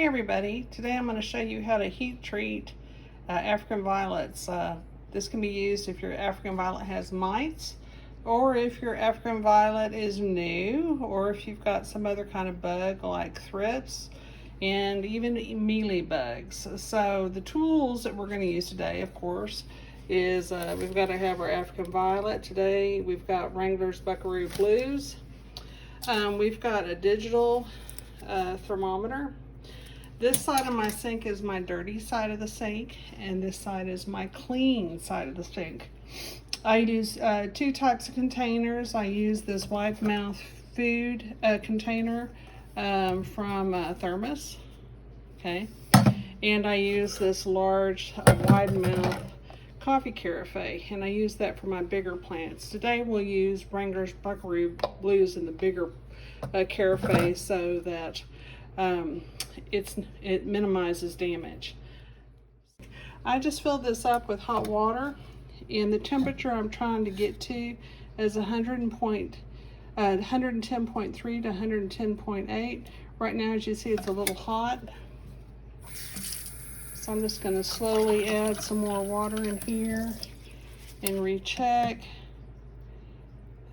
Hey everybody, today I'm going to show you how to heat treat African violets. This can be used if your African violet has mites, or if your African violet is new, or if you've got some other kind of bug like thrips and even mealy bugs. So the tools that we're going to use today, of course, is we've got to have our African violet. Today we've got Wrangler's Buckaroo Blues. We've got a digital thermometer. This side of my sink is my dirty side of the sink, and this side is my clean side of the sink. I use two types of containers. I use this wide mouth food container from Thermos, okay? And I use this large wide mouth coffee carafe, and I use that for my bigger plants. Today we'll use Wrangler's Buckaroo Blues in the bigger carafe so that it minimizes damage. I just filled this up with hot water, and the temperature I'm trying to get to is 110.3 to 110.8. Right now, as you see, it's a little hot. So I'm just going to slowly add some more water in here and recheck.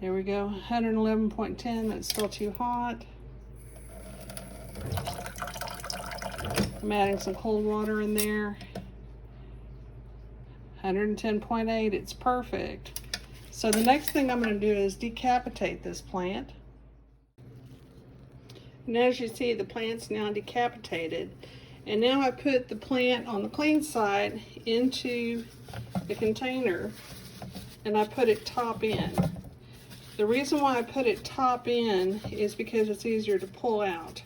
There we go, 111.10, that's still too hot. I'm adding some cold water in there. 110.8, it's perfect. So the next thing I'm going to do is decapitate this plant. And as you see, the plant's now decapitated. And now I put the plant on the clean side into the container, and I put it top in. The reason why I put it top in is because it's easier to pull out.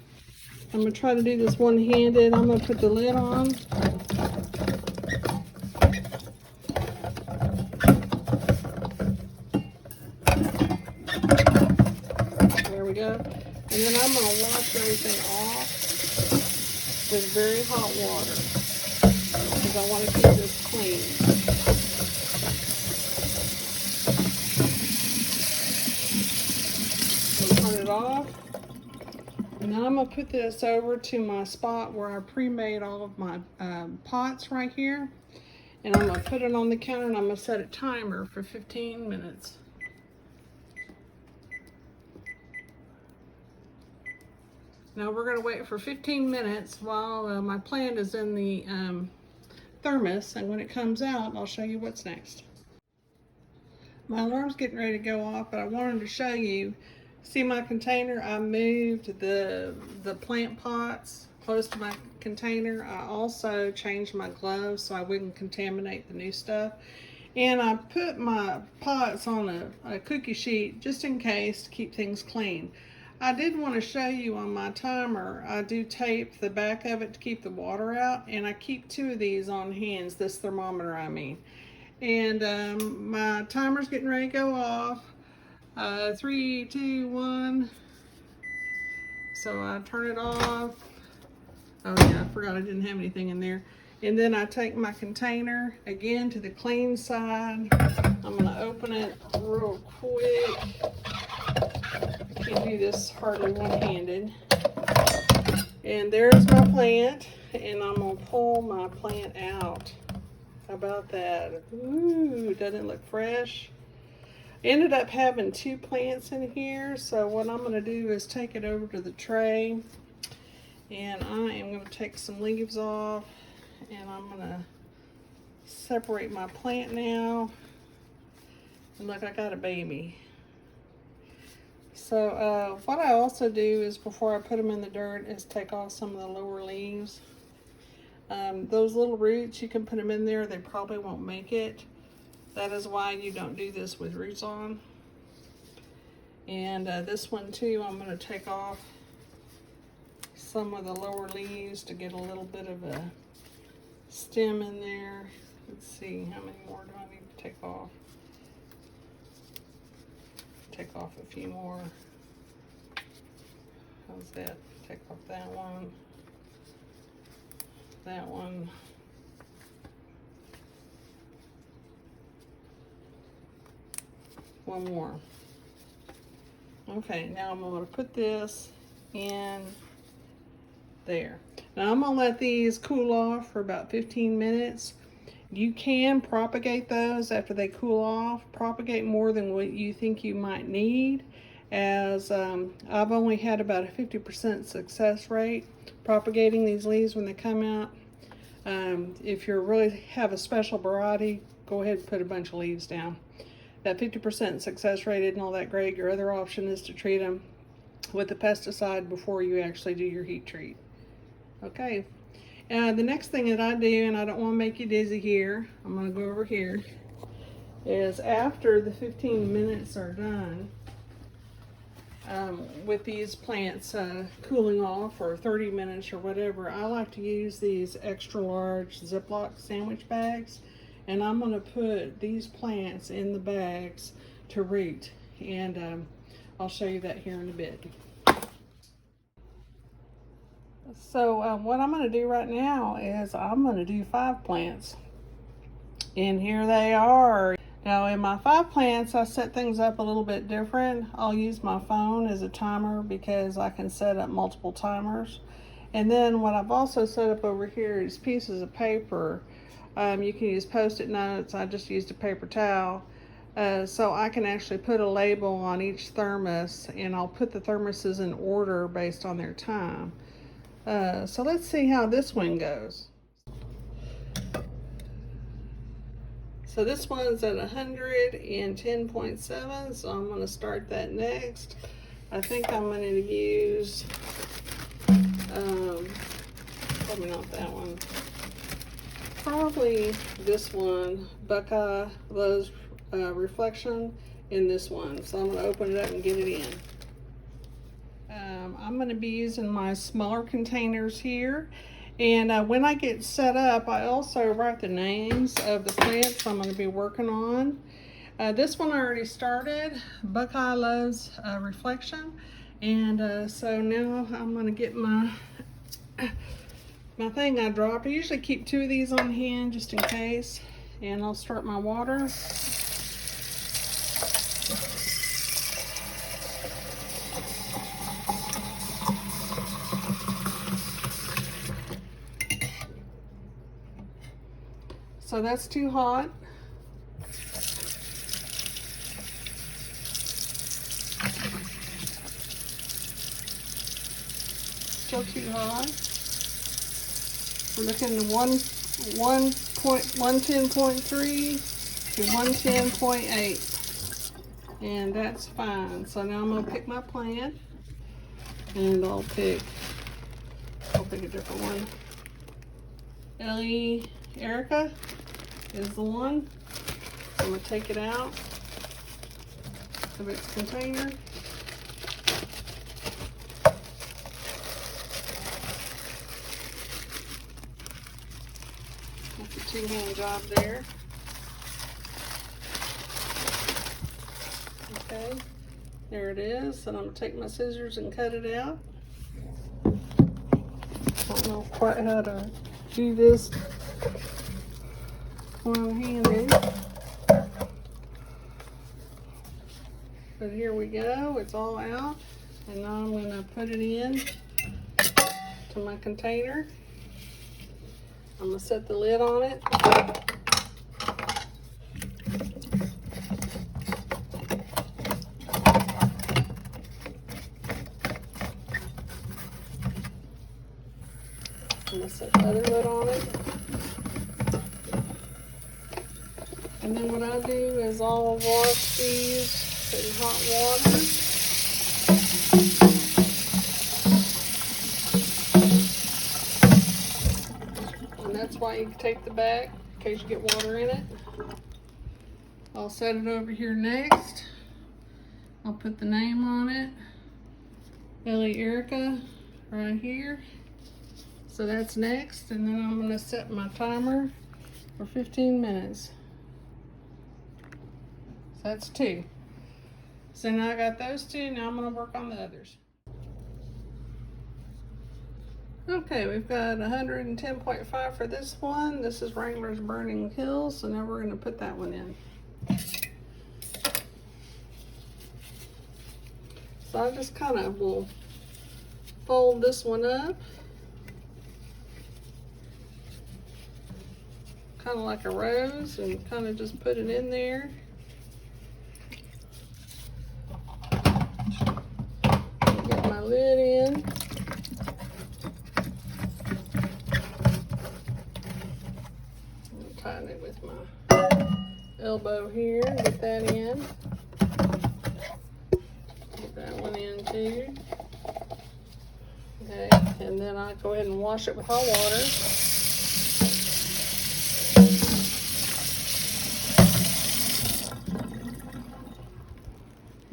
I'm going to try to do this one-handed. I'm going to put the lid on. There we go. And then I'm going to wash everything off with very hot water because I want to keep this clean. Turn it off. And then I'm going to put this over to my spot where I pre-made all of my pots right here. And I'm going to put it on the counter, and I'm going to set a timer for 15 minutes. Now we're going to wait for 15 minutes while my plant is in the thermos, and when it comes out, I'll show you what's next. My alarm's getting ready to go off, but I wanted to show you. See my container? I moved the plant pots close to my container. I also changed my gloves so I wouldn't contaminate the new stuff. And I put my pots on a cookie sheet just in case to keep things clean. I did want to show you on my timer, I do tape the back of it to keep the water out, and I keep two of these on hands, this thermometer I mean. And my timer's getting ready to go off. 3, 2, 1. So I turn it off. Oh yeah, I forgot I didn't have anything in there. And then I take my container again to the clean side. I'm gonna open it real quick. I can't do this hardly one-handed. And there's my plant, and I'm gonna pull my plant out. How about that? Ooh, doesn't it look fresh? Ended up having two plants in here, so what I'm going to do is take it over to the tray, and I am going to take some leaves off, and I'm going to separate my plant now. And look, I got a baby. So what I also do is, before I put them in the dirt, is take off some of the lower leaves. Those little roots, you can put them in there, they probably won't make it. That is why you don't do this with roots on. And this one too, I'm going to take off some of the lower leaves to get a little bit of a stem in there. Let's see, how many more do I need to take off? Take off a few more. How's that? Take off that one. That one. One more. Okay, now I'm going to put this in there. Now I'm gonna let these cool off for about 15 minutes. You can propagate those after they cool off. Propagate more than what you think you might need, as I've only had about a 50% success rate propagating these leaves when they come out. If you really have a special variety, go ahead and put a bunch of leaves down. That 50% success rate isn't all that great. Your other option is to treat them with the pesticide before you actually do your heat treat. Okay. The next thing that I do, and I don't want to make you dizzy here, I'm going to go over here, is after the 15 minutes are done, with these plants cooling off, or 30 minutes or whatever, I like to use these extra large Ziploc sandwich bags, and I'm going to put these plants in the bags to root, and I'll show you that here in a bit. So what I'm going to do right now is I'm going to do 5 plants, and here they are. Now in my 5 plants, I set things up a little bit different. I'll use my phone as a timer because I can set up multiple timers. And then what I've also set up over here is pieces of paper. You can use Post-it notes. I just used a paper towel. So I can actually put a label on each thermos, and I'll put the thermoses in order based on their time. So let's see how this one goes. So this one's at 110.7, so I'm going to start that next. I think I'm going to use, probably not that one, probably this one, Buckeye Lowe's Reflection, in this one. So I'm going to open it up and get it in. I'm going to be using my smaller containers here. And when I get set up, I also write the names of the plants I'm going to be working on. This one I already started, Buckeye Lowe's Reflection. And so now I'm going to get my thing I dropped. I usually keep 2 of these on hand just in case. And I'll start my water. So that's too hot. Still too hot. We're looking at 110.3 to 110.8. And that's fine. So now I'm gonna pick my plant, and I'll pick a different one. Erica is the one. I'm going to take it out of its container. That's a 2-hand job there. Okay, there it is. And I'm going to take my scissors and cut it out. I don't know quite how to do this one-handed, but here we go. It's all out, and now I'm going to put it in to my container. I'm going to set the lid on it. I'm going to set the other lid on it. And then what I'll do is I'll wash these in hot water. And that's why you take the bag, in case you get water in it. I'll set it over here next. I'll put the name on it. Erica right here. So that's next. And then I'm going to set my timer for 15 minutes. That's 2. So now I got those 2. Now I'm going to work on the others. Okay, we've got 110.5 for this one. This is Wrangler's Burning Hills. So now we're going to put that one in. So I just kind of will fold this one up. kind of like a rose, and kind of just put it in there. Get my lid in. Tighten it with my elbow here, get that in. Get that one in too. Okay, and then I go ahead and wash it with hot water.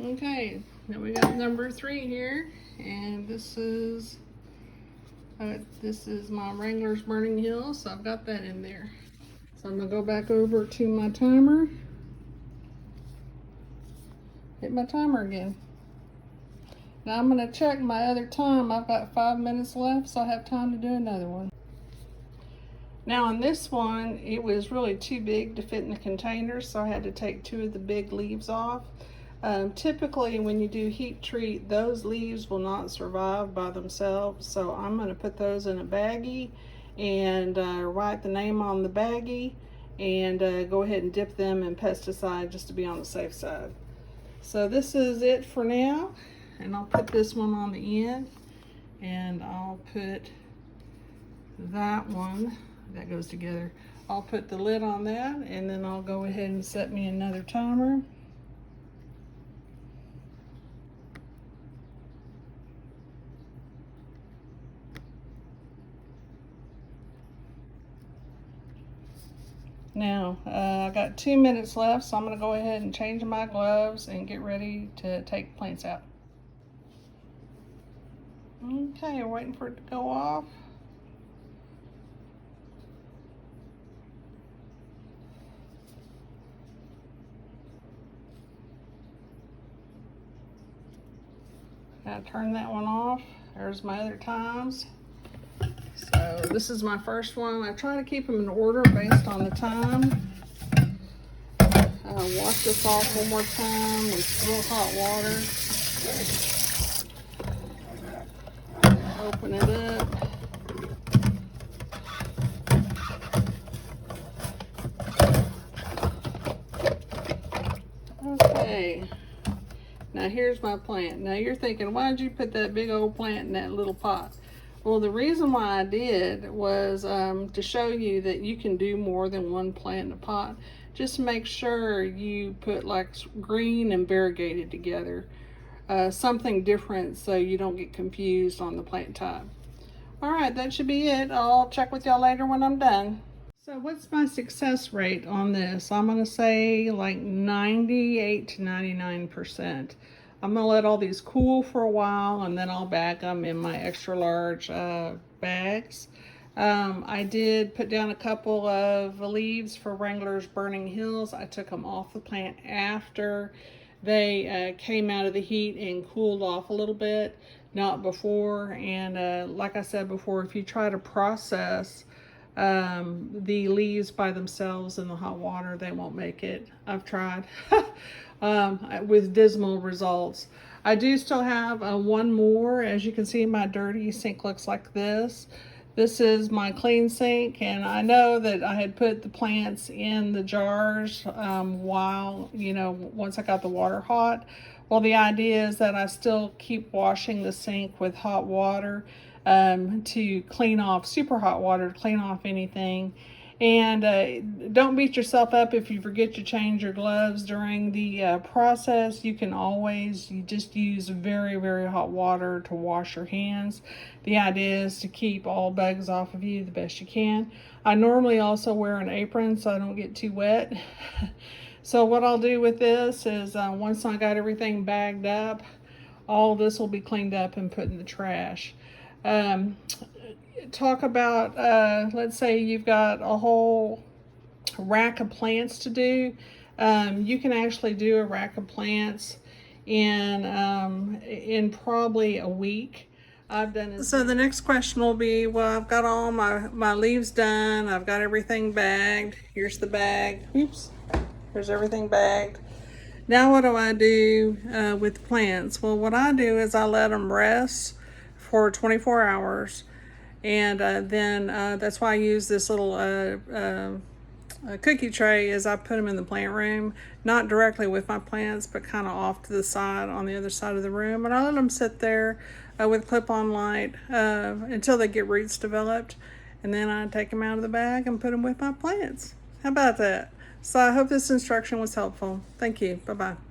Okay, now we got number 3 here, and this is my Wrangler's Burning Hill, so I've got that in there. So I'm gonna go back over to my timer. Hit my timer again. Now I'm gonna check my other time. I've got 5 minutes left, so I have time to do another one. Now on this one, it was really too big to fit in the container, so I had to take 2 of the big leaves off. Typically when you do heat treat, those leaves will not survive by themselves, so I'm going to put those in a baggie and write the name on the baggie and go ahead and dip them in pesticide just to be on the safe side. So this is it for now, and I'll put this one on the end, and I'll put that one, that goes together. I'll put the lid on that, and then I'll go ahead and set me another timer. Now, I got 2 minutes left, so I'm going to go ahead and change my gloves and get ready to take plants out. Okay, we're waiting for it to go off. Gotta turn that one off. There's my other times. So this is my first one. I try to keep them in order based on the time. Wash this off one more time with real hot water. Open it up. Okay. Now here's my plant. Now you're thinking, why did you put that big old plant in that little pot? Well, the reason why I did was to show you that you can do more than one plant in a pot. Just make sure you put like green and variegated together. Something different so you don't get confused on the plant type. All right, that should be it. I'll check with y'all later when I'm done. So what's my success rate on this? I'm gonna say like 98 to 99%. I'm gonna let all these cool for a while, and then I'll bag them in my extra large bags. I did put down a couple of leaves for Wrangler's Burning Hills. I took them off the plant after they came out of the heat and cooled off a little bit, not before. And like I said before, if you try to process the leaves by themselves in the hot water, they won't make it. I've tried. With dismal results. I do still have one more. As you can see, my dirty sink looks like this. This is my clean sink, and I know that I had put the plants in the jars while, once I got the water hot. Well, the idea is that I still keep washing the sink with hot water to clean off, super hot water to clean off anything. And don't beat yourself up if you forget to change your gloves during the process. You can always just use very, very hot water to wash your hands. The idea is to keep all bugs off of you the best you can. I normally also wear an apron so I don't get too wet. So what I'll do with this is once I got everything bagged up, all this will be cleaned up and put in the trash. Talk about, let's say you've got a whole rack of plants to do. You can actually do a rack of plants in probably a week. I've done it. So the next question will be, well, I've got all my leaves done. I've got everything bagged. Here's the bag. Oops. Here's everything bagged. Now what do I do with plants? Well, what I do is I let them rest for 24 hours. And then that's why I use this little cookie tray is I put them in the plant room, not directly with my plants, but kind of off to the side on the other side of the room. And I let them sit there with clip-on light until they get roots developed. And then I take them out of the bag and put them with my plants. How about that? So I hope this instruction was helpful. Thank you. Bye-bye.